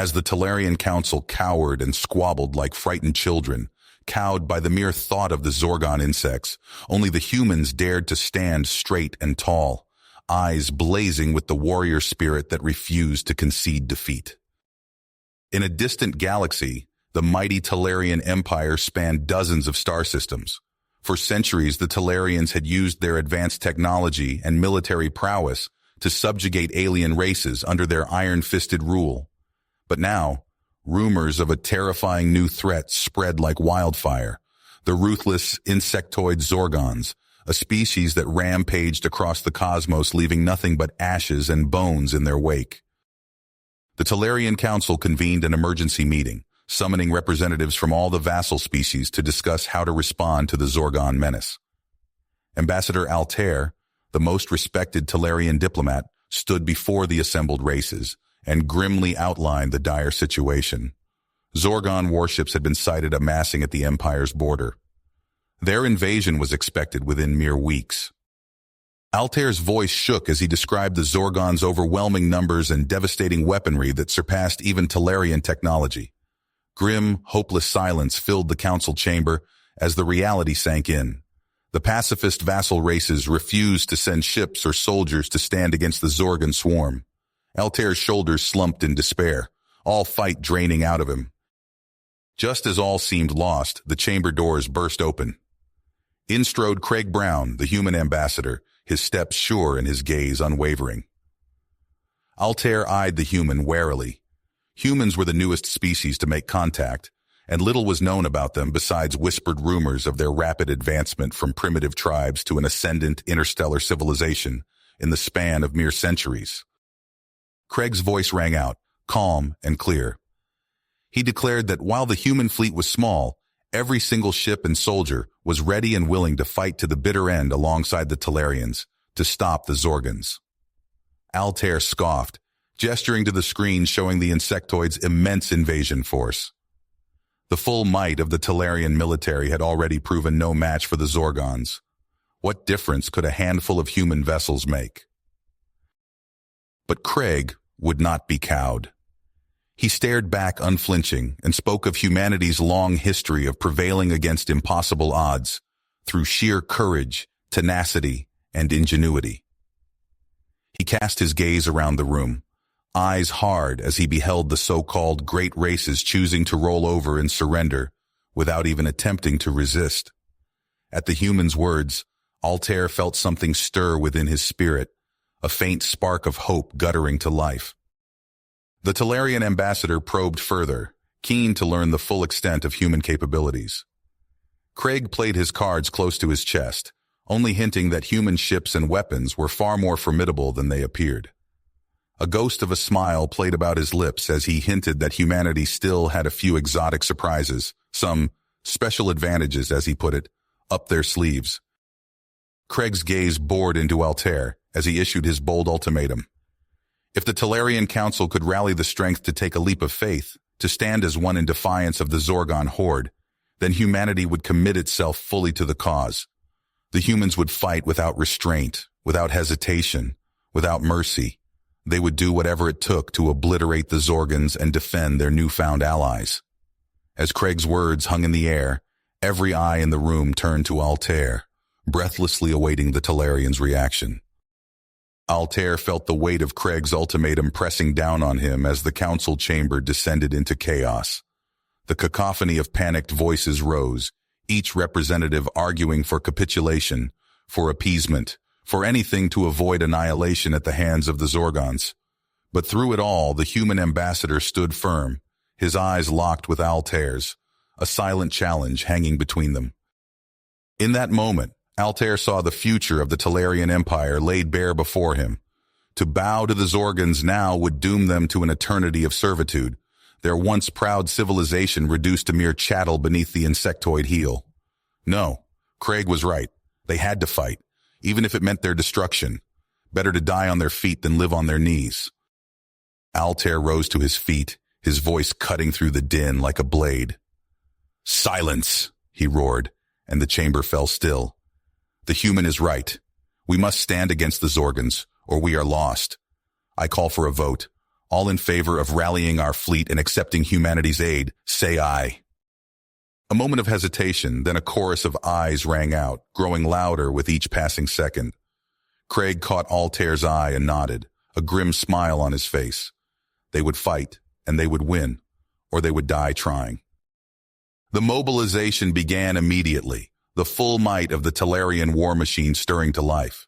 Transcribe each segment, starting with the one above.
As the Talarian Council cowered and squabbled like frightened children, cowed by the mere thought of the Zorgon insects, only the humans dared to stand straight and tall, eyes blazing with the warrior spirit that refused to concede defeat. In a distant galaxy, the mighty Talarian Empire spanned dozens of star systems. For centuries, the Talarians had used their advanced technology and military prowess to subjugate alien races under their iron-fisted rule. But now, rumors of a terrifying new threat spread like wildfire: the ruthless insectoid Zorgons, a species that rampaged across the cosmos, leaving nothing but ashes and bones in their wake. The Talarian Council convened an emergency meeting, summoning representatives from all the vassal species to discuss how to respond to the Zorgon menace. Ambassador Altair, the most respected Talarian diplomat, stood before the assembled races and grimly outlined the dire situation. Zorgon warships had been sighted amassing at the Empire's border. Their invasion was expected within mere weeks. Altair's voice shook as he described the Zorgon's overwhelming numbers and devastating weaponry that surpassed even Talarian technology. Grim, hopeless silence filled the council chamber as the reality sank in. The pacifist vassal races refused to send ships or soldiers to stand against the Zorgon swarm. Altair's shoulders slumped in despair, all fight draining out of him. Just as all seemed lost, the chamber doors burst open. In strode Craig Brown, the human ambassador, his steps sure and his gaze unwavering. Altair eyed the human warily. Humans were the newest species to make contact, and little was known about them besides whispered rumors of their rapid advancement from primitive tribes to an ascendant interstellar civilization in the span of mere centuries. Craig's voice rang out, calm and clear. He declared that while the human fleet was small, every single ship and soldier was ready and willing to fight to the bitter end alongside the Talarians to stop the Zorgons. Altair scoffed, gesturing to the screen showing the insectoid's immense invasion force. The full might of the Talarian military had already proven no match for the Zorgons. What difference could a handful of human vessels make? But Craig would not be cowed. He stared back unflinching and spoke of humanity's long history of prevailing against impossible odds through sheer courage, tenacity, and ingenuity. He cast his gaze around the room, eyes hard as he beheld the so-called great races choosing to roll over and surrender without even attempting to resist. At the human's words, Altair felt something stir within his spirit, a faint spark of hope guttering to life. The Talarian ambassador probed further, keen to learn the full extent of human capabilities. Craig played his cards close to his chest, only hinting that human ships and weapons were far more formidable than they appeared. A ghost of a smile played about his lips as he hinted that humanity still had a few exotic surprises, some special advantages, as he put it, up their sleeves. Craig's gaze bored into Altair as he issued his bold ultimatum. If the Talarian Council could rally the strength to take a leap of faith, to stand as one in defiance of the Zorgon horde, then humanity would commit itself fully to the cause. The humans would fight without restraint, without hesitation, without mercy. They would do whatever it took to obliterate the Zorgons and defend their newfound allies. As Craig's words hung in the air, every eye in the room turned to Altair, breathlessly awaiting the Talarian's reaction. Altair felt the weight of Craig's ultimatum pressing down on him as the council chamber descended into chaos. The cacophony of panicked voices rose, each representative arguing for capitulation, for appeasement, for anything to avoid annihilation at the hands of the Zorgons. But through it all, the human ambassador stood firm, his eyes locked with Altair's, a silent challenge hanging between them. In that moment, Altair saw the future of the Talarian Empire laid bare before him. To bow to the Zorgons now would doom them to an eternity of servitude, their once proud civilization reduced to mere chattel beneath the insectoid heel. No, Craig was right. They had to fight, even if it meant their destruction. Better to die on their feet than live on their knees. Altair rose to his feet, his voice cutting through the din like a blade. "Silence!" he roared, and the chamber fell still. "The human is right. We must stand against the Zorgons, or we are lost. I call for a vote. all in favor of rallying our fleet and accepting humanity's aid, say aye." A moment of hesitation, then a chorus of ayes rang out, growing louder with each passing second. Craig caught Altair's eye and nodded, a grim smile on his face. They would fight, and they would win, or they would die trying. The mobilization began immediately, the full might of the Talarian war machine stirring to life.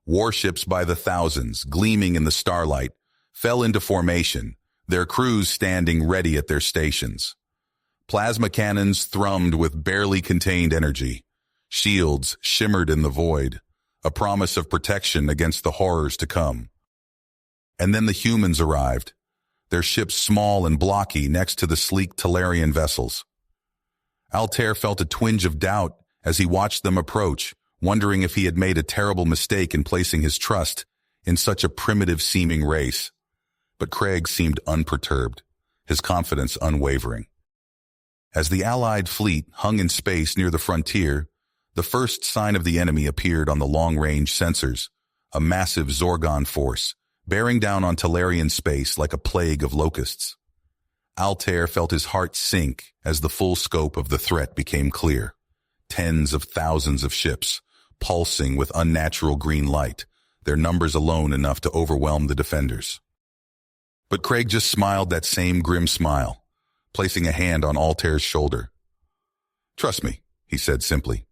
Warships by the thousands, gleaming in the starlight, fell into formation, their crews standing ready at their stations. Plasma cannons thrummed with barely contained energy. Shields shimmered in the void, a promise of protection against the horrors to come. And then the humans arrived, their ships small and blocky next to the sleek Talarian vessels. Altair felt a twinge of doubt as he watched them approach, wondering if he had made a terrible mistake in placing his trust in such a primitive-seeming race. But Craig seemed unperturbed, his confidence unwavering. As the Allied fleet hung in space near the frontier, the first sign of the enemy appeared on the long-range sensors, a massive Zorgon force, bearing down on Talarian space like a plague of locusts. Altair felt his heart sink as the full scope of the threat became clear. Tens of thousands of ships, pulsing with unnatural green light, their numbers alone enough to overwhelm the defenders. But Craig just smiled that same grim smile, placing a hand on Altair's shoulder. "Trust me," he said simply.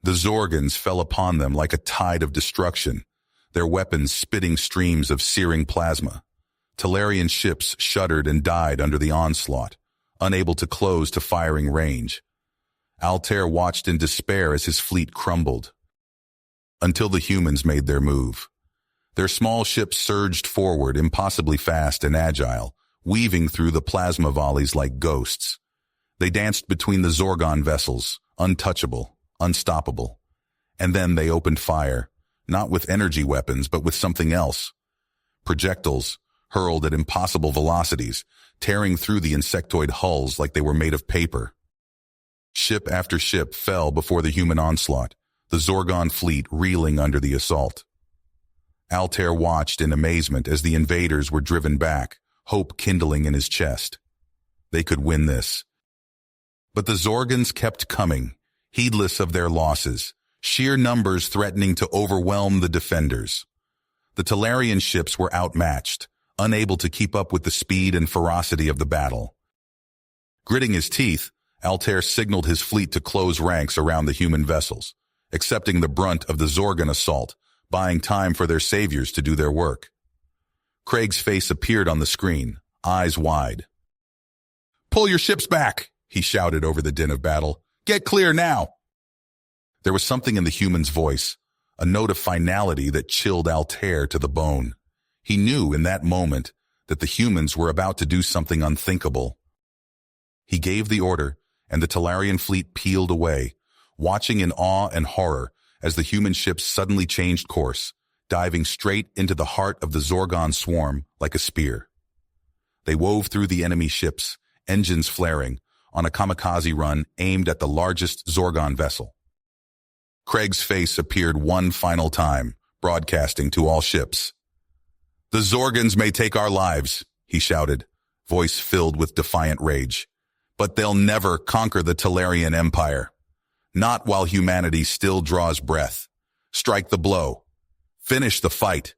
The Zorgons fell upon them like a tide of destruction, their weapons spitting streams of searing plasma. Talarian ships shuddered and died under the onslaught, unable to close to firing range. Altair watched in despair as his fleet crumbled. Until the humans made their move. Their small ships surged forward, impossibly fast and agile, weaving through the plasma volleys like ghosts. They danced between the Zorgon vessels, untouchable, unstoppable. And then they opened fire, not with energy weapons, but with something else. Projectiles, hurled at impossible velocities, tearing through the insectoid hulls like they were made of paper. Ship after ship fell before the human onslaught, the Zorgon fleet reeling under the assault. Altair watched in amazement as the invaders were driven back, hope kindling in his chest. They could win this. But the Zorgons kept coming, heedless of their losses, sheer numbers threatening to overwhelm the defenders. The Talarian ships were outmatched, unable to keep up with the speed and ferocity of the battle. Gritting his teeth, Altair signaled his fleet to close ranks around the human vessels, accepting the brunt of the Zorgon assault, buying time for their saviors to do their work. Craig's face appeared on the screen, eyes wide. "Pull your ships back," he shouted over the din of battle. "Get clear now." There was something in the human's voice, a note of finality that chilled Altair to the bone. He knew in that moment that the humans were about to do something unthinkable. He gave the order, and the Talarian fleet peeled away, watching in awe and horror as the human ships suddenly changed course, diving straight into the heart of the Zorgon swarm like a spear. They wove through the enemy ships, engines flaring, on a kamikaze run aimed at the largest Zorgon vessel. Craig's face appeared one final time, broadcasting to all ships. "The Zorgons may take our lives," he shouted, voice filled with defiant rage. "But they'll never conquer the Talarian Empire. Not while humanity still draws breath. Strike the blow. Finish the fight."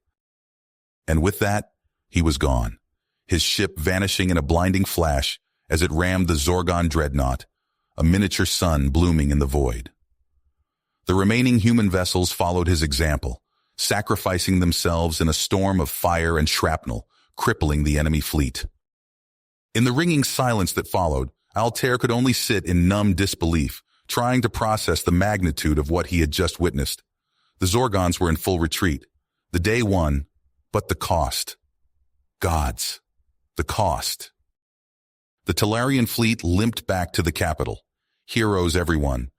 And with that, he was gone, his ship vanishing in a blinding flash as it rammed the Zorgon dreadnought, a miniature sun blooming in the void. The remaining human vessels followed his example, sacrificing themselves in a storm of fire and shrapnel, crippling the enemy fleet. In the ringing silence that followed, Altair could only sit in numb disbelief, trying to process the magnitude of what he had just witnessed. The Zorgons were in full retreat. The day won, but the cost. Gods, the cost. The Talarian fleet limped back to the capital. Heroes everyone,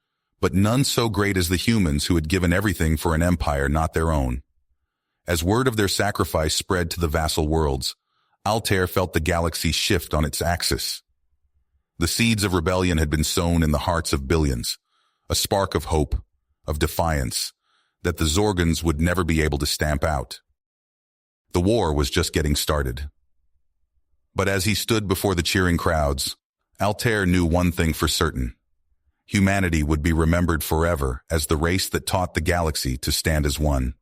but none so great as the humans who had given everything for an empire not their own. As word of their sacrifice spread to the vassal worlds, Altair felt the galaxy shift on its axis. The seeds of rebellion had been sown in the hearts of billions, a spark of hope, of defiance, that the Zorgons would never be able to stamp out. The war was just getting started. But as he stood before the cheering crowds, Altair knew one thing for certain. Humanity would be remembered forever as the race that taught the galaxy to stand as one.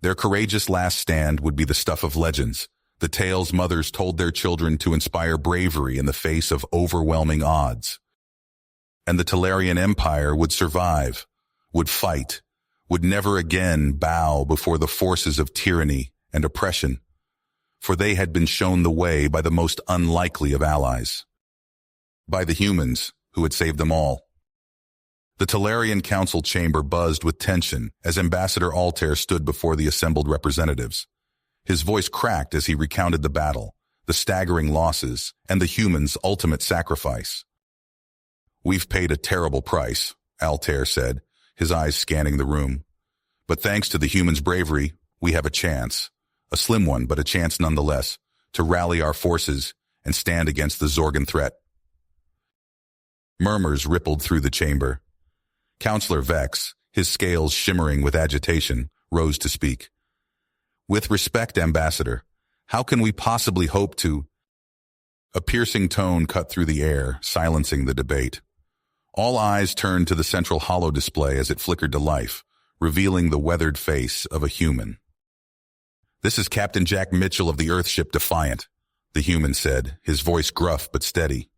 Their courageous last stand would be the stuff of legends, the tales mothers told their children to inspire bravery in the face of overwhelming odds. And the Talarian Empire would survive, would fight, would never again bow before the forces of tyranny and oppression, for they had been shown the way by the most unlikely of allies, by the humans who had saved them all. The Talarian council chamber buzzed with tension as Ambassador Altair stood before the assembled representatives. His voice cracked as he recounted the battle, the staggering losses, and the humans' ultimate sacrifice. "We've paid a terrible price," Altair said, his eyes scanning the room. "But thanks to the humans' bravery, we have a chance, a slim one, but a chance nonetheless, to rally our forces and stand against the Zorgan threat." Murmurs rippled through the chamber. Counselor Vex, his scales shimmering with agitation, rose to speak. "With respect, Ambassador, how can we possibly hope to—" A piercing tone cut through the air, silencing the debate. All eyes turned to the central holo display as it flickered to life, revealing the weathered face of a human. "This is Captain Jack Mitchell of the Earthship Defiant," the human said, his voice gruff but steady.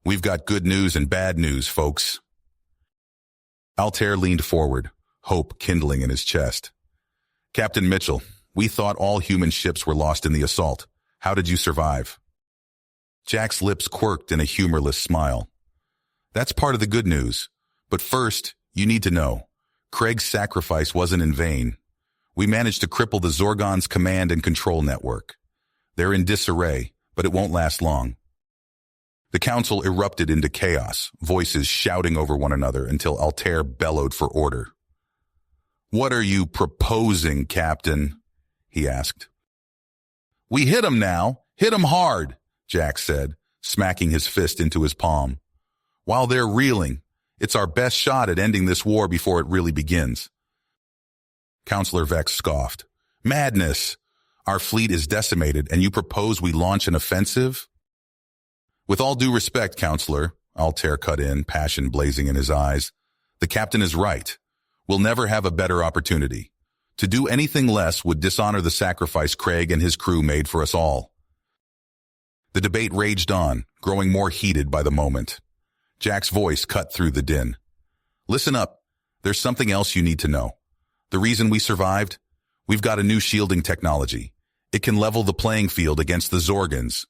"We've got good news and bad news, folks." Altair leaned forward, hope kindling in his chest. "Captain Mitchell, we thought all human ships were lost in the assault. How did you survive?" Jack's lips quirked in a humorless smile. "That's part of the good news. But first, you need to know, Craig's sacrifice wasn't in vain. We managed to cripple the Zorgon's command and control network. They're in disarray, but it won't last long." The council erupted into chaos, voices shouting over one another until Altair bellowed for order. "What are you proposing, Captain?" he asked. "We hit 'em now. Hit 'em hard," Jack said, smacking his fist into his palm. "While they're reeling, it's our best shot at ending this war before it really begins." Counselor Vex scoffed. "Madness! Our fleet is decimated, and you propose we launch an offensive?" "With all due respect, Counselor," Altair cut in, passion blazing in his eyes, "the captain is right. We'll never have a better opportunity. To do anything less would dishonor the sacrifice Craig and his crew made for us all." The debate raged on, growing more heated by the moment. Jack's voice cut through the din. "Listen up. There's something else you need to know. The reason we survived? We've got a new shielding technology. It can level the playing field against the Zorgans."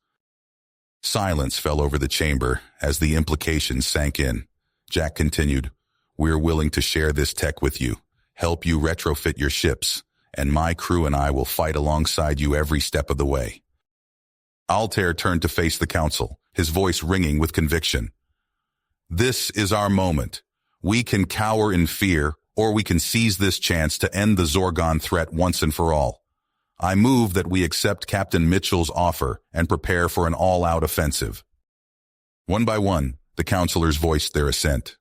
Silence fell over the chamber as the implications sank in. Jack continued, "We're willing to share this tech with you, help you retrofit your ships, and my crew and I will fight alongside you every step of the way." Altair turned to face the council, his voice ringing with conviction. "This is our moment. We can cower in fear, or we can seize this chance to end the Zorgon threat once and for all. I move that we accept Captain Mitchell's offer and prepare for an all-out offensive." One by one, the councilors voiced their assent.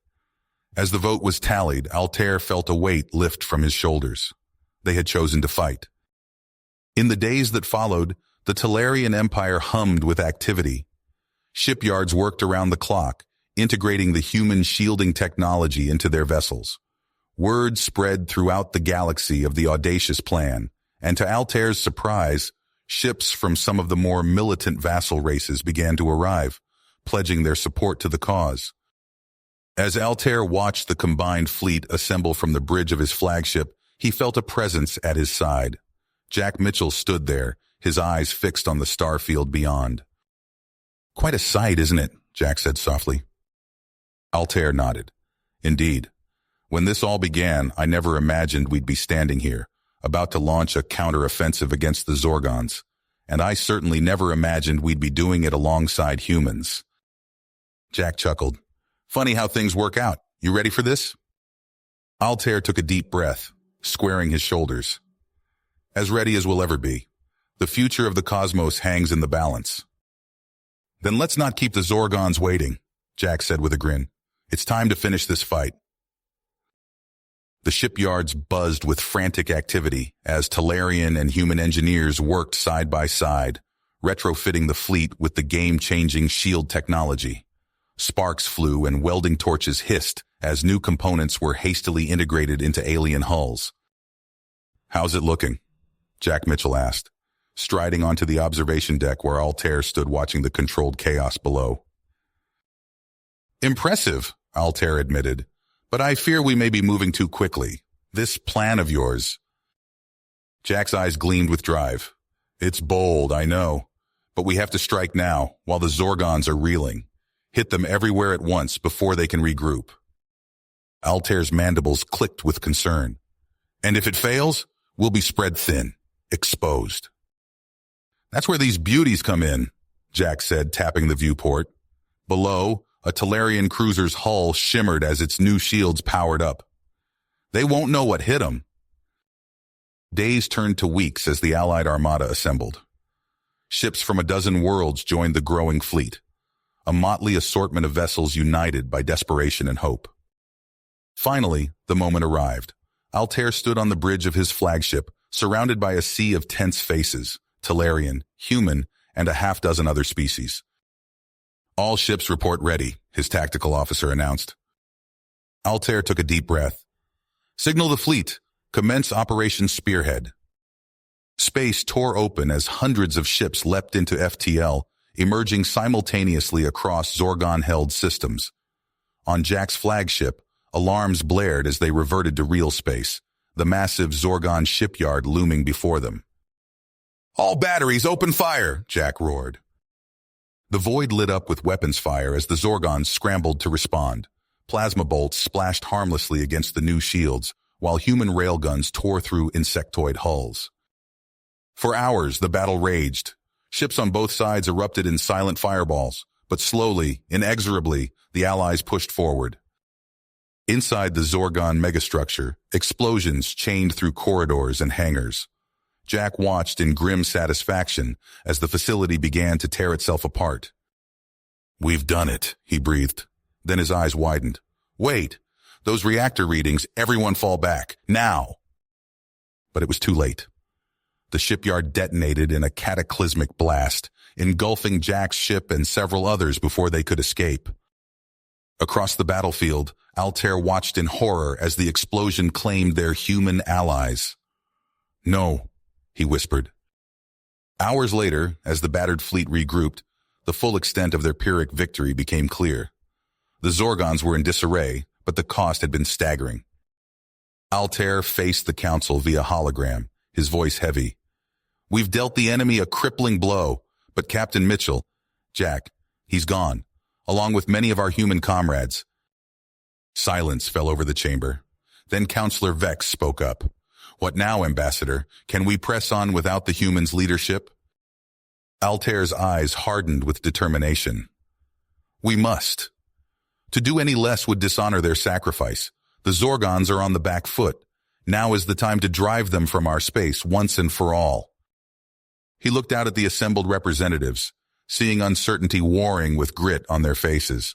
As the vote was tallied, Altair felt a weight lift from his shoulders. They had chosen to fight. In the days that followed, the Talarian Empire hummed with activity. Shipyards worked around the clock, integrating the human shielding technology into their vessels. Word spread throughout the galaxy of the audacious plan, and to Altair's surprise, ships from some of the more militant vassal races began to arrive, pledging their support to the cause. As Altair watched the combined fleet assemble from the bridge of his flagship, he felt a presence at his side. Jack Mitchell stood there, his eyes fixed on the starfield beyond. "Quite a sight, isn't it?" Jack said softly. Altair nodded. "Indeed. When this all began, I never imagined we'd be standing here, about to launch a counter-offensive against the Zorgons, and I certainly never imagined we'd be doing it alongside humans." Jack chuckled. "Funny how things work out. You ready for this?" Altair took a deep breath, squaring his shoulders. "As ready as we'll ever be. The future of the cosmos hangs in the balance." "Then let's not keep the Zorgons waiting," Jack said with a grin. "It's time to finish this fight." The shipyards buzzed with frantic activity as Talarian and human engineers worked side by side, retrofitting the fleet with the game-changing shield technology. Sparks flew and welding torches hissed as new components were hastily integrated into alien hulls. "How's it looking?" Jack Mitchell asked, striding onto the observation deck where Altair stood watching the controlled chaos below. "Impressive," Altair admitted, "but I fear we may be moving too quickly. This plan of yours—" Jack's eyes gleamed with drive. "It's bold, I know, but we have to strike now while the Zorgons are reeling. Hit them everywhere at once before they can regroup." Altair's mandibles clicked with concern. "And if it fails, we'll be spread thin, exposed." "That's where these beauties come in," Jack said, tapping the viewport. Below, a Talarian cruiser's hull shimmered as its new shields powered up. "They won't know what hit them." Days turned to weeks as the Allied armada assembled. Ships from a dozen worlds joined the growing fleet, a motley assortment of vessels united by desperation and hope. Finally, the moment arrived. Altair stood on the bridge of his flagship, surrounded by a sea of tense faces, Talarian, human, and a half-dozen other species. "All ships report ready," his tactical officer announced. Altair took a deep breath. "Signal the fleet. Commence Operation Spearhead." Space tore open as hundreds of ships leapt into FTL, emerging simultaneously across Zorgon-held systems. On Jack's flagship, alarms blared as they reverted to real space, the massive Zorgon shipyard looming before them. "All batteries, open fire!" Jack roared. The void lit up with weapons fire as the Zorgons scrambled to respond. Plasma bolts splashed harmlessly against the new shields, while human railguns tore through insectoid hulls. For hours, the battle raged. Ships on both sides erupted in silent fireballs, but slowly, inexorably, the Allies pushed forward. Inside the Zorgon megastructure, explosions chained through corridors and hangars. Jack watched in grim satisfaction as the facility began to tear itself apart. "We've done it," he breathed. Then his eyes widened. "Wait, those reactor readings, everyone fall back, now!" But it was too late. The shipyard detonated in a cataclysmic blast, engulfing Jack's ship and several others before they could escape. Across the battlefield, Altair watched in horror as the explosion claimed their human allies. "No," he whispered. Hours later, as the battered fleet regrouped, the full extent of their Pyrrhic victory became clear. The Zorgons were in disarray, but the cost had been staggering. Altair faced the council via hologram, his voice heavy. "We've dealt the enemy a crippling blow, but Captain Mitchell, Jack, he's gone, along with many of our human comrades." Silence fell over the chamber. Then Counselor Vex spoke up. "What now, Ambassador? Can we press on without the humans' leadership?" Altair's eyes hardened with determination. "We must. To do any less would dishonor their sacrifice. The Zorgons are on the back foot. Now is the time to drive them from our space once and for all." He looked out at the assembled representatives, seeing uncertainty warring with grit on their faces.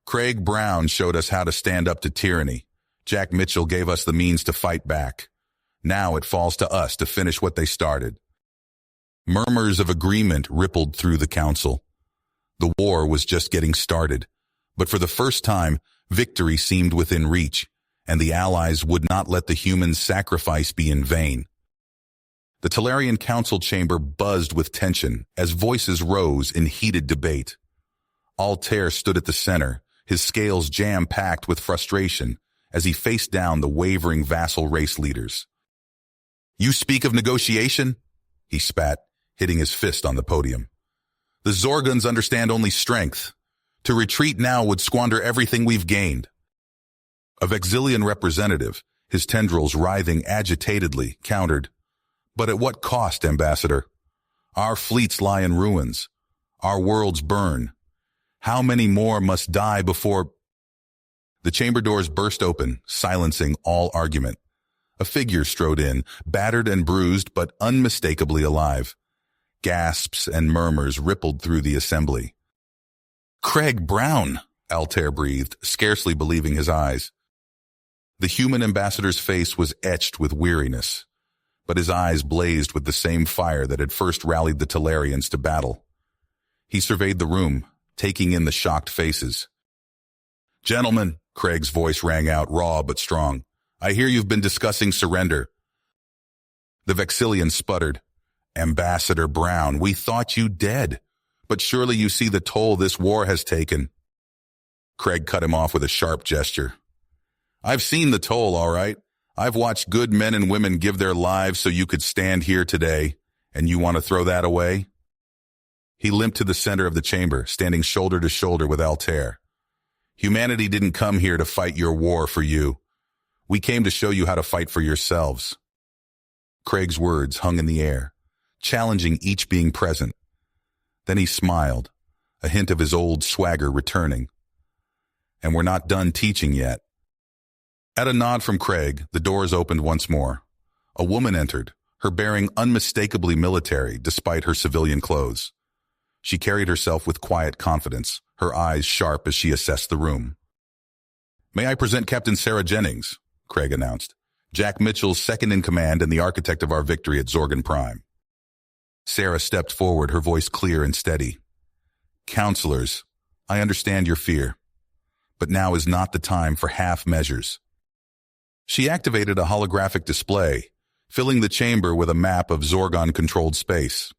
"Craig Brown showed us how to stand up to tyranny. Jack Mitchell gave us the means to fight back. Now it falls to us to finish what they started." Murmurs of agreement rippled through the council. The war was just getting started, but for the first time, victory seemed within reach, and the Allies would not let the humans' sacrifice be in vain. The Talarian council chamber buzzed with tension as voices rose in heated debate. Altair stood at the center, his scales jam-packed with frustration as he faced down the wavering vassal race leaders. "You speak of negotiation?" he spat, hitting his fist on the podium. "The Zorgons understand only strength. To retreat now would squander everything we've gained." A Vexillian representative, his tendrils writhing agitatedly, countered, "But at what cost, Ambassador? Our fleets lie in ruins. Our worlds burn. How many more must die before—" The chamber doors burst open, silencing all argument. A figure strode in, battered and bruised, but unmistakably alive. Gasps and murmurs rippled through the assembly. "Craig Brown," Altair breathed, scarcely believing his eyes. The human ambassador's face was etched with weariness. but his eyes blazed with the same fire that had first rallied the Talarians to battle. He surveyed the room, taking in the shocked faces. "Gentlemen," Craig's voice rang out, raw but strong, "I hear you've been discussing surrender." The Vexillian sputtered. "Ambassador Brown, we thought you dead, but surely you see the toll this war has taken." Craig cut him off with a sharp gesture. "I've seen the toll, all right. I've watched good men and women give their lives so you could stand here today, and you want to throw that away?" He limped to the center of the chamber, standing shoulder to shoulder with Altair. "Humanity didn't come here to fight your war for you. We came to show you how to fight for yourselves." Craig's words hung in the air, challenging each being present. Then he smiled, a hint of his old swagger returning. "And we're not done teaching yet." At a nod from Craig, the doors opened once more. A woman entered, her bearing unmistakably military despite her civilian clothes. She carried herself with quiet confidence, her eyes sharp as she assessed the room. "May I present Captain Sarah Jennings," Craig announced. "Jack Mitchell's second-in-command and the architect of our victory at Zorgan Prime." Sarah stepped forward, her voice clear and steady. "Counselors, I understand your fear, but now is not the time for half measures." She activated a holographic display, filling the chamber with a map of Zorgon-controlled space.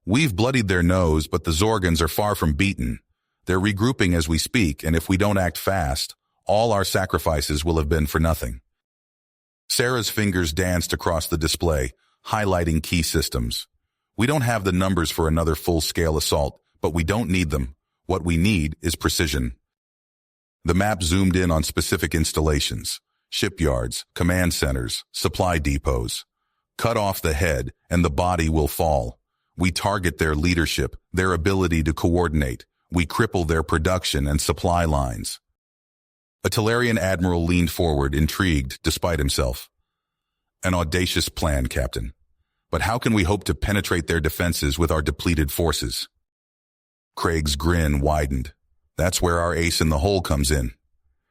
"We've bloodied their nose, but the Zorgons are far from beaten. They're regrouping as we speak, and if we don't act fast, all our sacrifices will have been for nothing." Sarah's fingers danced across the display, highlighting key systems. "We don't have the numbers for another full-scale assault, but we don't need them. What we need is precision." The map zoomed in on specific installations, shipyards, command centers, supply depots. "Cut off the head, and the body will fall. We target their leadership, their ability to coordinate. We cripple their production and supply lines." A Talarian admiral leaned forward, intrigued despite himself. "An audacious plan, Captain. But how can we hope to penetrate their defenses with our depleted forces?" Craig's grin widened. "That's where our ace in the hole comes in."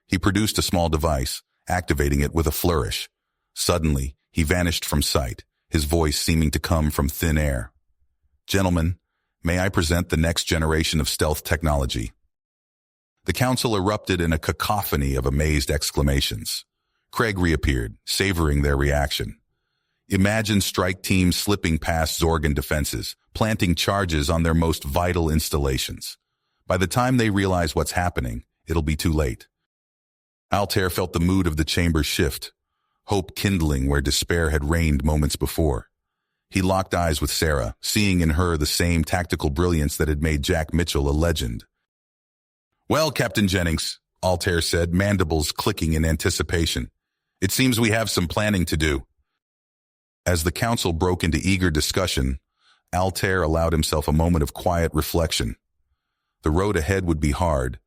He produced a small device, activating it with a flourish. Suddenly, he vanished from sight, his voice seeming to come from thin air. "Gentlemen, may I present the next generation of stealth technology?" The council erupted in a cacophony of amazed exclamations. Craig reappeared, savoring their reaction. Imagine strike teams slipping past Zorgan defenses, planting charges on their most vital installations. By the time they realize what's happening, it'll be too late. Altair felt the mood of the chamber shift, hope kindling where despair had reigned moments before. He locked eyes with Sarah, seeing in her the same tactical brilliance that had made Jack Mitchell a legend. "Well, Captain Jennings," Altair said, mandibles clicking in anticipation, "it seems we have some planning to do." As the council broke into eager discussion, Altair allowed himself a moment of quiet reflection. The road ahead would be hard,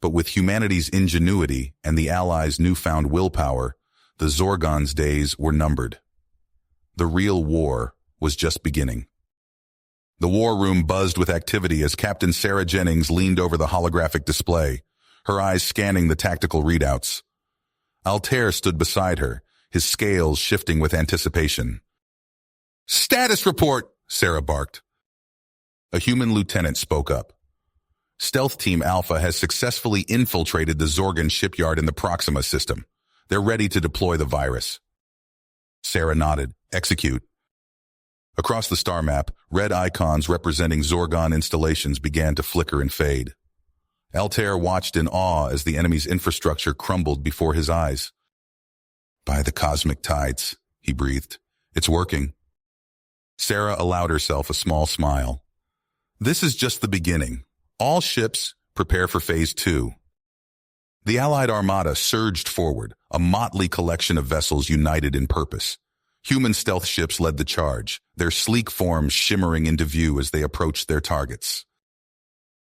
but with humanity's ingenuity and the Allies' newfound willpower, the Zorgon's days were numbered. The real war was just beginning. The war room buzzed with activity as Captain Sarah Jennings leaned over the holographic display, her eyes scanning the tactical readouts. Altair stood beside her, his scales shifting with anticipation. "Status report!" Sarah barked. A human lieutenant spoke up. "Stealth Team Alpha has successfully infiltrated the Zorgan shipyard in the Proxima system. They're ready to deploy the virus." Sarah nodded. "Execute." Across the star map, red icons representing Zorgon installations began to flicker and fade. Altair watched in awe as the enemy's infrastructure crumbled before his eyes. "By the cosmic tides," he breathed. "It's working." Sarah allowed herself a small smile. "This is just the beginning. All ships, prepare for Phase 2. The Allied Armada surged forward, a motley collection of vessels united in purpose. Human stealth ships led the charge, their sleek forms shimmering into view as they approached their targets.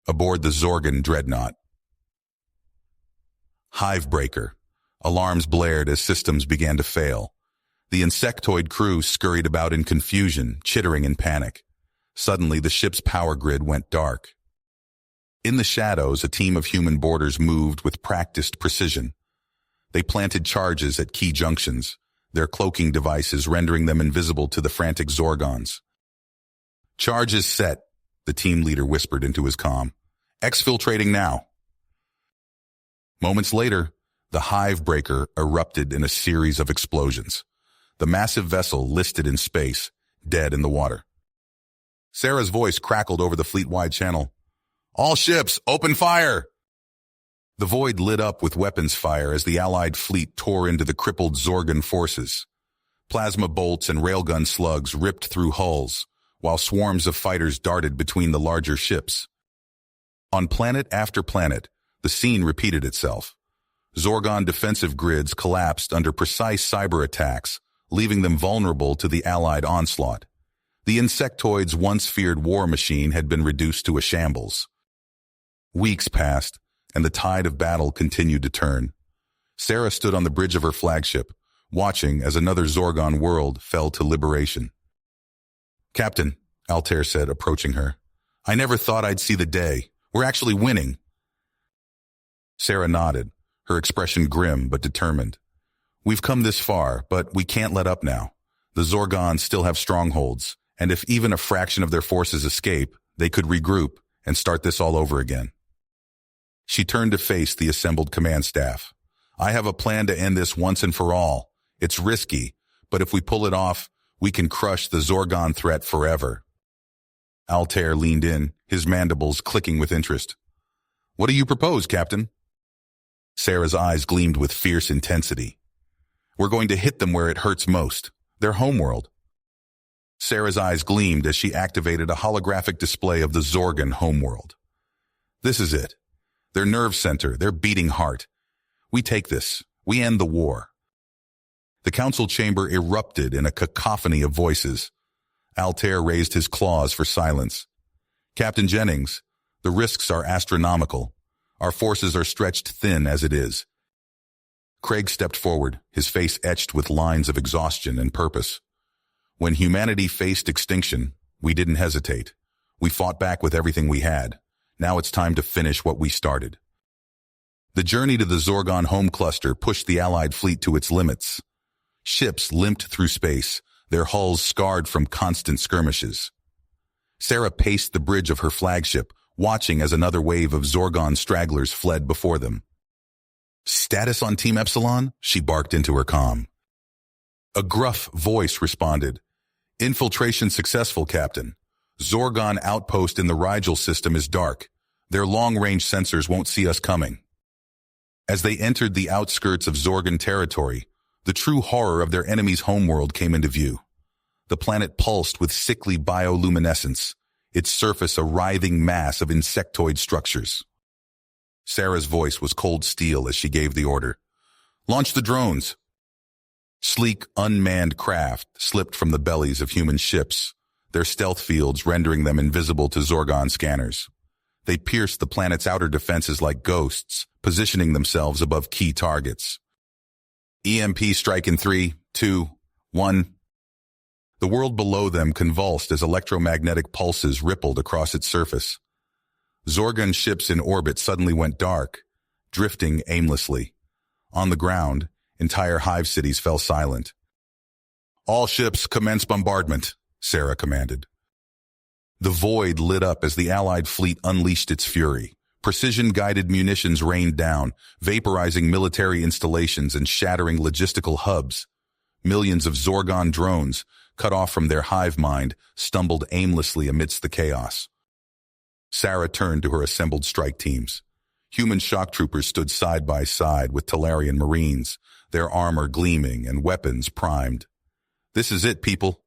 Aboard the Zorgan dreadnought. Hivebreaker. Alarms blared as systems began to fail. The insectoid crew scurried about in confusion, chittering in panic. Suddenly, the ship's power grid went dark. In the shadows, a team of human boarders moved with practiced precision. They planted charges at key junctions, their cloaking devices rendering them invisible to the frantic Zorgons. "Charge is set," the team leader whispered into his comm. "Exfiltrating now." Moments later, the hive breaker erupted in a series of explosions. The massive vessel listed in space, dead in the water. Sarah's voice crackled over the fleet-wide channel. "All ships, open fire!" The void lit up with weapons fire as the Allied fleet tore into the crippled Zorgon forces. Plasma bolts and railgun slugs ripped through hulls, while swarms of fighters darted between the larger ships. On planet after planet, the scene repeated itself. Zorgon defensive grids collapsed under precise cyber attacks, leaving them vulnerable to the Allied onslaught. The insectoid's once feared war machine had been reduced to a shambles. Weeks passed, and the tide of battle continued to turn. Sarah stood on the bridge of her flagship, watching as another Zorgon world fell to liberation. "Captain," Altair said, approaching her, "I never thought I'd see the day. We're actually winning." Sarah nodded, her expression grim but determined. "We've come this far, but we can't let up now. The Zorgons still have strongholds, and if even a fraction of their forces escape, they could regroup and start this all over again." She turned to face the assembled command staff. "I have a plan to end this once and for all. It's risky, but if we pull it off, we can crush the Zorgon threat forever." Altair leaned in, his mandibles clicking with interest. "What do you propose, Captain?" Sarah's eyes gleamed with fierce intensity. "We're going to hit them where it hurts most, their homeworld." Sarah's eyes gleamed as she activated a holographic display of the Zorgon homeworld. "This is it. Their nerve center, their beating heart. We take this. We end the war." The council chamber erupted in a cacophony of voices. Altair raised his claws for silence. "Captain Jennings, the risks are astronomical. Our forces are stretched thin as it is." Craig stepped forward, his face etched with lines of exhaustion and purpose. "When humanity faced extinction, we didn't hesitate. We fought back with everything we had. Now it's time to finish what we started." The journey to the Zorgon home cluster pushed the Allied fleet to its limits. Ships limped through space, their hulls scarred from constant skirmishes. Sarah paced the bridge of her flagship, watching as another wave of Zorgon stragglers fled before them. "Status on Team Epsilon?" she barked into her comm. A gruff voice responded. "Infiltration successful, Captain. Zorgon outpost in the Rigel system is dark. Their long-range sensors won't see us coming." As they entered the outskirts of Zorgon territory, the true horror of their enemy's homeworld came into view. The planet pulsed with sickly bioluminescence, its surface a writhing mass of insectoid structures. Sarah's voice was cold steel as she gave the order. "Launch the drones." Sleek, unmanned craft slipped from the bellies of human ships, their stealth fields rendering them invisible to Zorgon scanners. They pierced the planet's outer defenses like ghosts, positioning themselves above key targets. "EMP strike in 3, 2, 1. The world below them convulsed as electromagnetic pulses rippled across its surface. Zorgon ships in orbit suddenly went dark, drifting aimlessly. On the ground, entire hive cities fell silent. "All ships commence bombardment," Sarah commanded. The void lit up as the Allied fleet unleashed its fury. Precision-guided munitions rained down, vaporizing military installations and shattering logistical hubs. Millions of Zorgon drones, cut off from their hive mind, stumbled aimlessly amidst the chaos. Sarah turned to her assembled strike teams. Human shock troopers stood side by side with Talarian Marines, their armor gleaming and weapons primed. "This is it, people.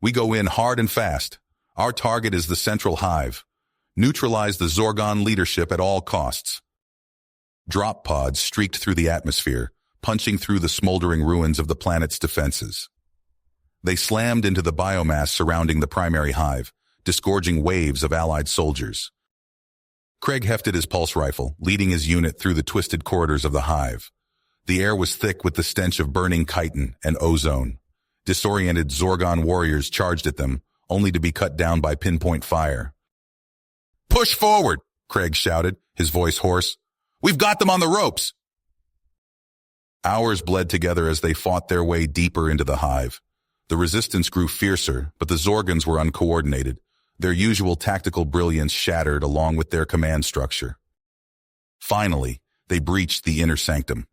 We go in hard and fast. Our target is the central hive. Neutralize the Zorgon leadership at all costs." Drop pods streaked through the atmosphere, punching through the smoldering ruins of the planet's defenses. They slammed into the biomass surrounding the primary hive, disgorging waves of Allied soldiers. Craig hefted his pulse rifle, leading his unit through the twisted corridors of the hive. The air was thick with the stench of burning chitin and ozone. Disoriented Zorgon warriors charged at them, only to be cut down by pinpoint fire. "Push forward!" Craig shouted, his voice hoarse. "We've got them on the ropes!" Hours bled together as they fought their way deeper into the hive. The resistance grew fiercer, but the Zorgans were uncoordinated. Their usual tactical brilliance shattered along with their command structure. Finally, they breached the inner sanctum.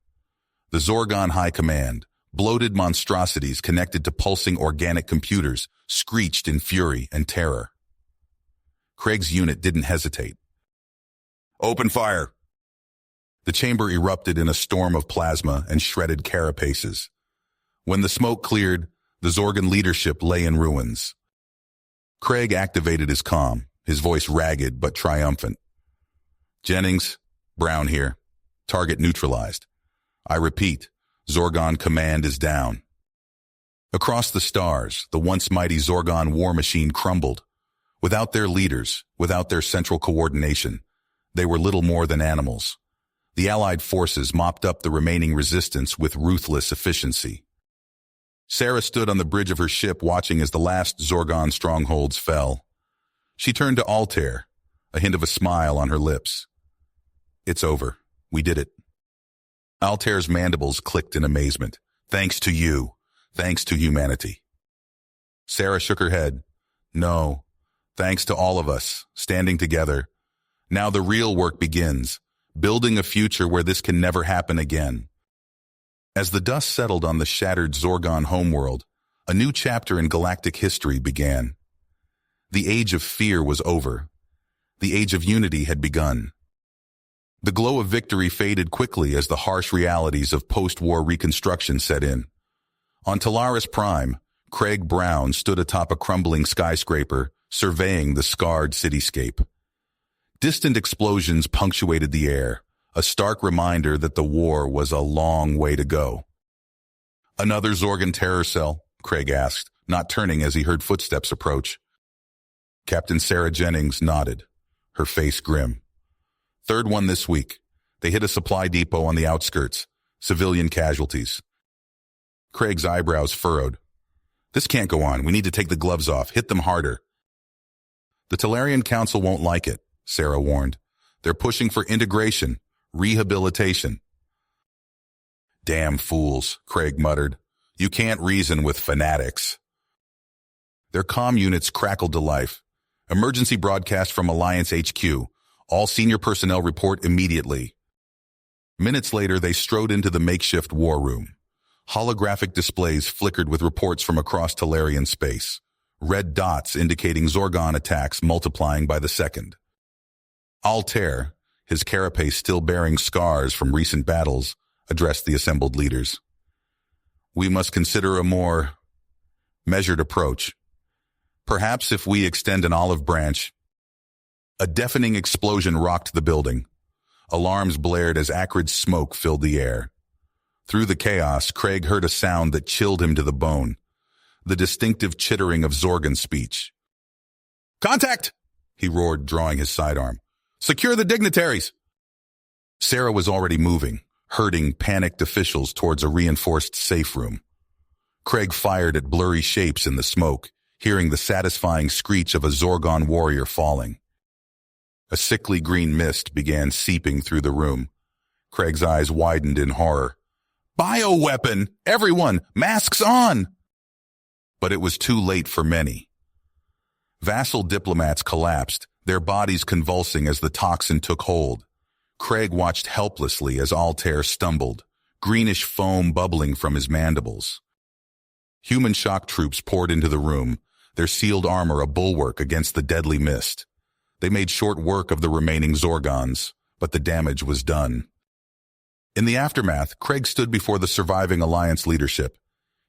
The Zorgon High Command, bloated monstrosities connected to pulsing organic computers, screeched in fury and terror. Craig's unit didn't hesitate. "Open fire!" The chamber erupted in a storm of plasma and shredded carapaces. When the smoke cleared, the Zorgan leadership lay in ruins. Craig activated his comm, his voice ragged but triumphant. "Jennings, Brown here. Target neutralized. I repeat, Zorgon command is down." Across the stars, the once mighty Zorgon war machine crumbled. Without their leaders, without their central coordination, they were little more than animals. The Allied forces mopped up the remaining resistance with ruthless efficiency. Sarah stood on the bridge of her ship watching as the last Zorgon strongholds fell. She turned to Altair, a hint of a smile on her lips. "It's over. We did it." Altair's mandibles clicked in amazement. "Thanks to you. Thanks to humanity." Sarah shook her head. "No. Thanks to all of us, standing together. Now the real work begins, building a future where this can never happen again." As the dust settled on the shattered Zorgon homeworld, a new chapter in galactic history began. The age of fear was over. The age of unity had begun. The glow of victory faded quickly as the harsh realities of post-war reconstruction set in. On Talaris Prime, Craig Brown stood atop a crumbling skyscraper, surveying the scarred cityscape. Distant explosions punctuated the air, a stark reminder that the war was a long way to go. "Another Zorgan terror cell?" Craig asked, not turning as he heard footsteps approach. Captain Sarah Jennings nodded, her face grim. "Third one this week. They hit a supply depot on the outskirts. Civilian casualties." Craig's eyebrows furrowed. "This can't go on. We need to take the gloves off. Hit them harder." "The Talarian Council won't like it," Sarah warned. "They're pushing for integration, rehabilitation." "Damn fools," Craig muttered. "You can't reason with fanatics." Their comm units crackled to life. "Emergency broadcast from Alliance HQ. All senior personnel report immediately." Minutes later, they strode into the makeshift war room. Holographic displays flickered with reports from across Talarian space, red dots indicating Zorgon attacks multiplying by the second. Altair, his carapace still bearing scars from recent battles, addressed the assembled leaders. "We must consider a more measured approach. Perhaps if we extend an olive branch." A deafening explosion rocked the building. Alarms blared as acrid smoke filled the air. Through the chaos, Craig heard a sound that chilled him to the bone, the distinctive chittering of Zorgan speech. "Contact!" he roared, drawing his sidearm. "Secure the dignitaries!" Sarah was already moving, herding panicked officials towards a reinforced safe room. Craig fired at blurry shapes in the smoke, hearing the satisfying screech of a Zorgon warrior falling. A sickly green mist began seeping through the room. Craig's eyes widened in horror. "Bioweapon! Everyone, masks on!" But it was too late for many. Vassal diplomats collapsed, their bodies convulsing as the toxin took hold. Craig watched helplessly as Altair stumbled, greenish foam bubbling from his mandibles. Human shock troops poured into the room, their sealed armor a bulwark against the deadly mist. They made short work of the remaining Zorgons, but the damage was done. In the aftermath, Craig stood before the surviving Alliance leadership.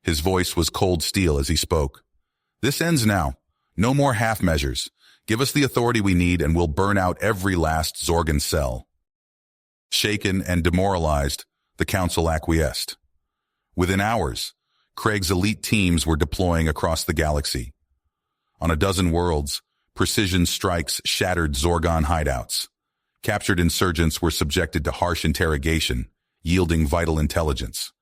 His voice was cold steel as he spoke. "This ends now. No more half measures. Give us the authority we need and we'll burn out every last Zorgan cell." Shaken and demoralized, the council acquiesced. Within hours, Craig's elite teams were deploying across the galaxy. On a dozen worlds, precision strikes shattered Zorgon hideouts. Captured insurgents were subjected to harsh interrogation, yielding vital intelligence.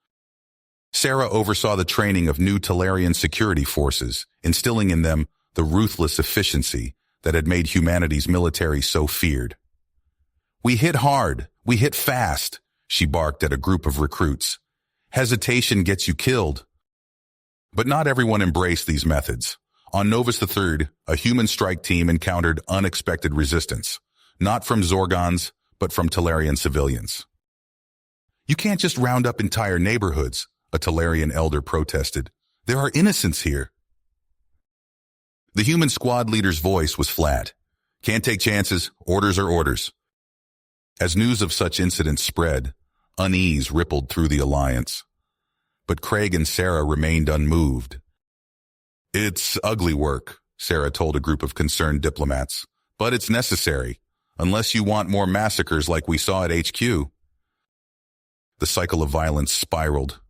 Sarah oversaw the training of new Talarian security forces, instilling in them the ruthless efficiency that had made humanity's military so feared. "We hit hard, we hit fast," she barked at a group of recruits. Hesitation gets you killed. But not everyone embraced these methods. On Novus III, a human strike team encountered unexpected resistance, not from Zorgons, but from Talarian civilians. You can't just round up entire neighborhoods, a Talarian elder protested. There are innocents here. The human squad leader's voice was flat. Can't take chances, orders are orders. As news of such incidents spread, unease rippled through the alliance. But Craig and Sarah remained unmoved. It's ugly work, Sarah told a group of concerned diplomats, but it's necessary, unless you want more massacres like we saw at HQ. The cycle of violence spiraled.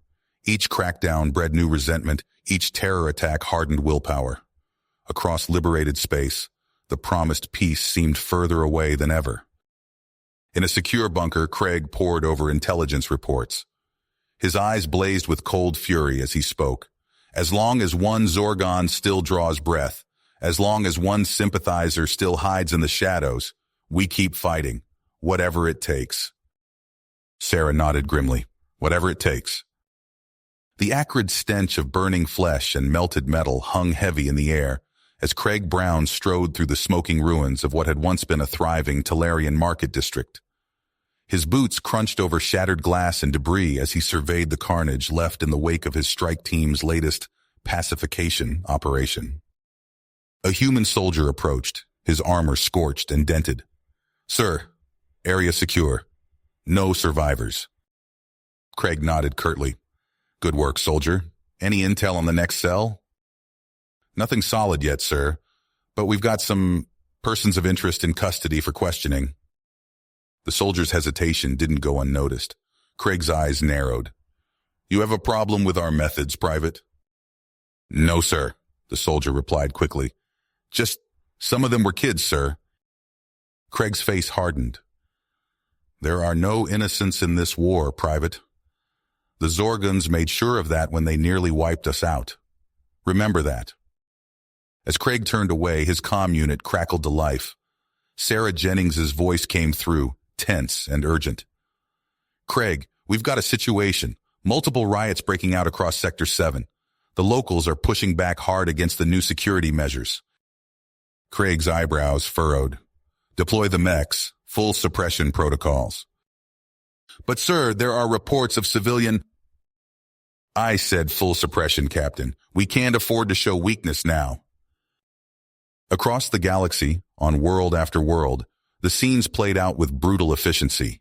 Each crackdown bred new resentment, each terror attack hardened willpower. Across liberated space, the promised peace seemed further away than ever. In a secure bunker, Craig pored over intelligence reports. His eyes blazed with cold fury as he spoke. As long as one Zorgon still draws breath, as long as one sympathizer still hides in the shadows, we keep fighting, whatever it takes. Sarah nodded grimly. Whatever it takes. The acrid stench of burning flesh and melted metal hung heavy in the air as Craig Brown strode through the smoking ruins of what had once been a thriving Talarian market district. His boots crunched over shattered glass and debris as he surveyed the carnage left in the wake of his strike team's latest pacification operation. A human soldier approached, his armor scorched and dented. "Sir, area secure. No survivors." Craig nodded curtly. "Good work, soldier. Any intel on the next cell?" "Nothing solid yet, sir, but we've got some persons of interest in custody for questioning." The soldier's hesitation didn't go unnoticed. Craig's eyes narrowed. "You have a problem with our methods, Private?" "No, sir," the soldier replied quickly. "Just some of them were kids, sir." Craig's face hardened. "There are no innocents in this war, Private. The Zorgons made sure of that when they nearly wiped us out. Remember that." As Craig turned away, his comm unit crackled to life. Sarah Jennings's voice came through, tense and urgent. "Craig, we've got a situation. Multiple riots breaking out across Sector 7. The locals are pushing back hard against the new security measures." Craig's eyebrows furrowed. "Deploy the mechs, full suppression protocols." "But sir, there are reports of civilian—" "I said full suppression, Captain. We can't afford to show weakness now." Across the galaxy, on world after world, the scenes played out with brutal efficiency.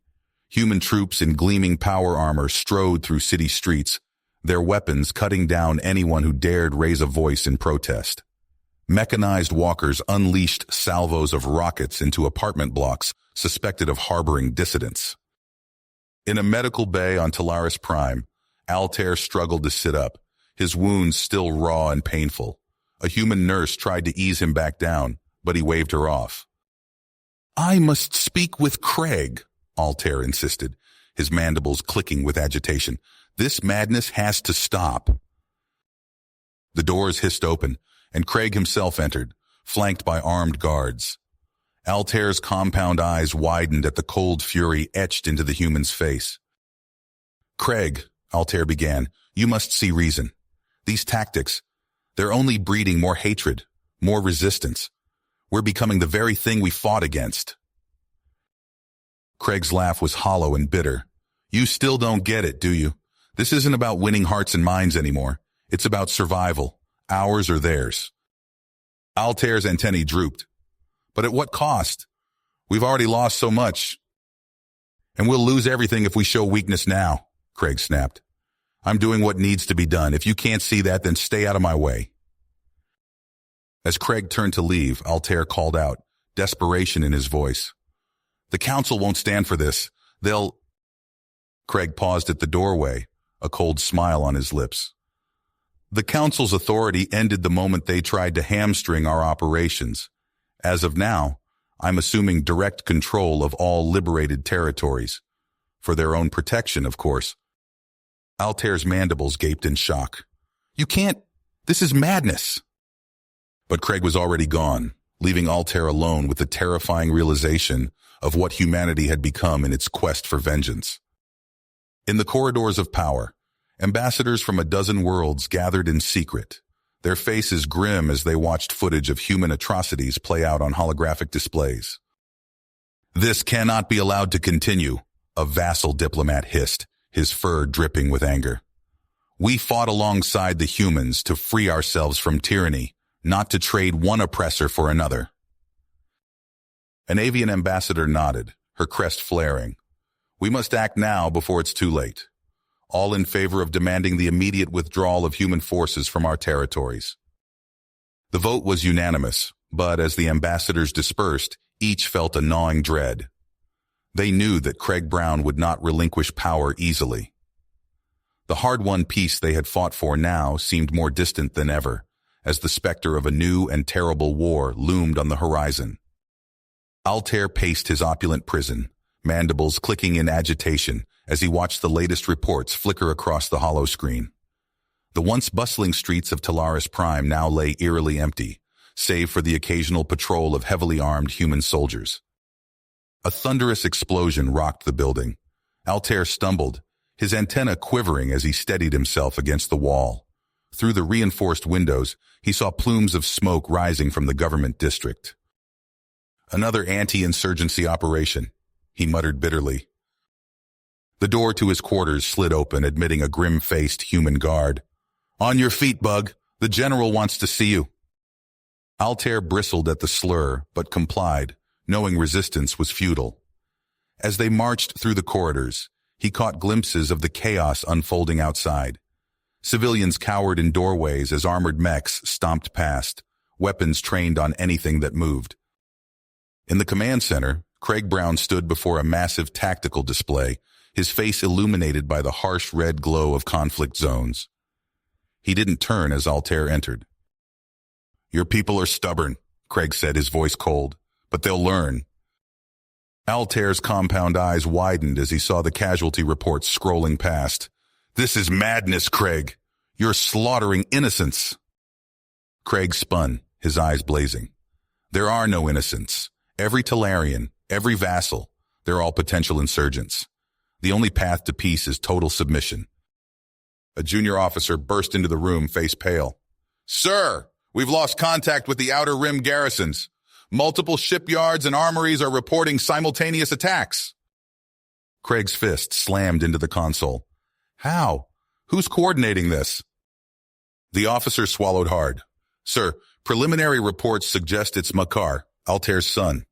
Human troops in gleaming power armor strode through city streets, their weapons cutting down anyone who dared raise a voice in protest. Mechanized walkers unleashed salvos of rockets into apartment blocks suspected of harboring dissidents. In a medical bay on Talaris Prime, Altair struggled to sit up, his wounds still raw and painful. A human nurse tried to ease him back down, but he waved her off. "I must speak with Craig," Altair insisted, his mandibles clicking with agitation. "This madness has to stop." The doors hissed open, and Craig himself entered, flanked by armed guards. Altair's compound eyes widened at the cold fury etched into the human's face. "Craig," Altair began, "you must see reason. These tactics, they're only breeding more hatred, more resistance. We're becoming the very thing we fought against." Craig's laugh was hollow and bitter. "You still don't get it, do you? This isn't about winning hearts and minds anymore. It's about survival, ours or theirs." Altair's antennae drooped. "But at what cost? We've already lost so much. And we'll lose everything if we show weakness now," Craig snapped. "I'm doing what needs to be done. If you can't see that, then stay out of my way." As Craig turned to leave, Altair called out, desperation in his voice. "The Council won't stand for this. They'll—" Craig paused at the doorway, a cold smile on his lips. "The Council's authority ended the moment they tried to hamstring our operations. As of now, I'm assuming direct control of all liberated territories. For their own protection, of course." Altair's mandibles gaped in shock. "You can't— This is madness." But Craig was already gone, leaving Altair alone with the terrifying realization of what humanity had become in its quest for vengeance. In the corridors of power, Ambassadors from a dozen worlds gathered in secret, their faces grim as they watched footage of human atrocities play out on holographic displays. "This cannot be allowed to continue," a vassal diplomat hissed, his fur dripping with anger. "We fought alongside the humans to free ourselves from tyranny, not to trade one oppressor for another." An avian ambassador nodded, her crest flaring. "We must act now before it's too late. All in favor of demanding the immediate withdrawal of human forces from our territories." The vote was unanimous, but as the ambassadors dispersed, each felt a gnawing dread. They knew that Craig Brown would not relinquish power easily. The hard-won peace they had fought for now seemed more distant than ever, as the specter of a new and terrible war loomed on the horizon. Altair paced his opulent prison, mandibles clicking in agitation as he watched the latest reports flicker across the hollow screen. The once bustling streets of Talaris Prime now lay eerily empty, save for the occasional patrol of heavily armed human soldiers. A thunderous explosion rocked the building. Altair stumbled, his antenna quivering as he steadied himself against the wall. Through the reinforced windows, he saw plumes of smoke rising from the government district. "Another anti-insurgency operation," he muttered bitterly. The door to his quarters slid open, admitting a grim-faced human guard. "On your feet, Bug. The general wants to see you." Altair bristled at the slur, but complied, knowing resistance was futile. As they marched through the corridors, he caught glimpses of the chaos unfolding outside. Civilians cowered in doorways as armored mechs stomped past, weapons trained on anything that moved. In the command center, Craig Brown stood before a massive tactical display, his face illuminated by the harsh red glow of conflict zones. He didn't turn as Altair entered. "Your people are stubborn," Craig said, his voice cold, "but they'll learn." Altair's compound eyes widened as he saw the casualty reports scrolling past. "This is madness, Craig. You're slaughtering innocents." Craig spun, his eyes blazing. "There are no innocents. Every Talarian, every vassal, they're all potential insurgents. The only path to peace is total submission." A junior officer burst into the room, face pale. "Sir, we've lost contact with the Outer Rim garrisons. Multiple shipyards and armories are reporting simultaneous attacks." Craig's fist slammed into the console. "How? Who's coordinating this?" The officer swallowed hard. "Sir, preliminary reports suggest it's Makar, Altair's son."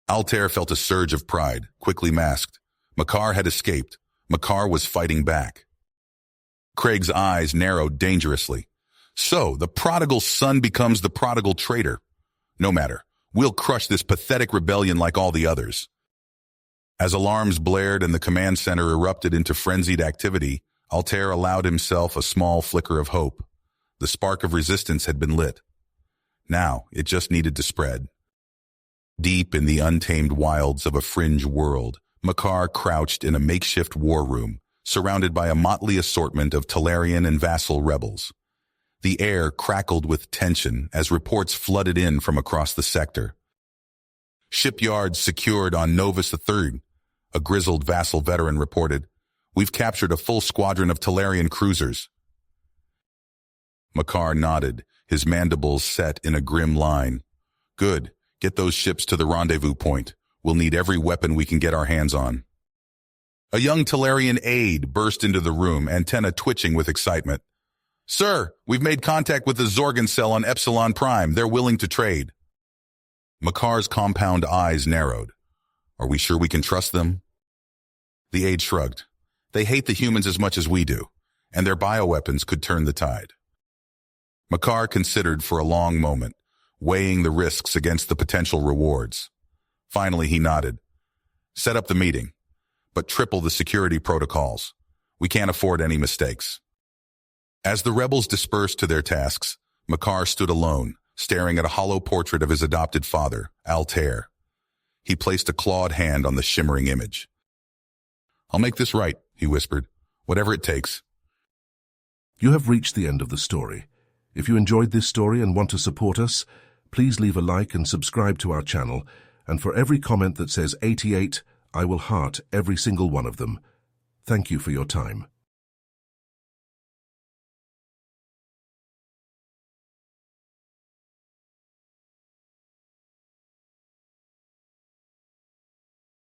Altair felt a surge of pride, quickly masked. Makar had escaped. Makar was fighting back. Craig's eyes narrowed dangerously. So, the prodigal son becomes the prodigal traitor. No matter. We'll crush this pathetic rebellion like all the others. As alarms blared and the command center erupted into frenzied activity, Altair allowed himself a small flicker of hope. The spark of resistance had been lit. Now, it just needed to spread. Deep in the untamed wilds of a fringe world, Makar crouched in a makeshift war room, surrounded by a motley assortment of Talarian and vassal rebels. The air crackled with tension as reports flooded in from across the sector. "Shipyards secured on Novus III," a grizzled vassal veteran reported. "We've captured a full squadron of Talarian cruisers." Makar nodded, his mandibles set in a grim line. "Good. Get those ships to the rendezvous point. We'll need every weapon we can get our hands on." A young Talarian aide burst into the room, antenna twitching with excitement. "Sir, we've made contact with the Zorgon cell on Epsilon Prime. They're willing to trade." Makar's compound eyes narrowed. "Are we sure we can trust them?" The aide shrugged. "They hate the humans as much as we do, and their bioweapons could turn the tide." Makar considered for a long moment, weighing the risks against the potential rewards. Finally, he nodded. "Set up the meeting, but triple the security protocols. We can't afford any mistakes." As the rebels dispersed to their tasks, Makar stood alone, staring at a hollow portrait of his adopted father, Altair. He placed a clawed hand on the shimmering image. "I'll make this right," he whispered, "whatever it takes." You have reached the end of the story. If you enjoyed this story and want to support us, please leave a like and subscribe to our channel, and for every comment that says 88, I will heart every single one of them. Thank you for your time.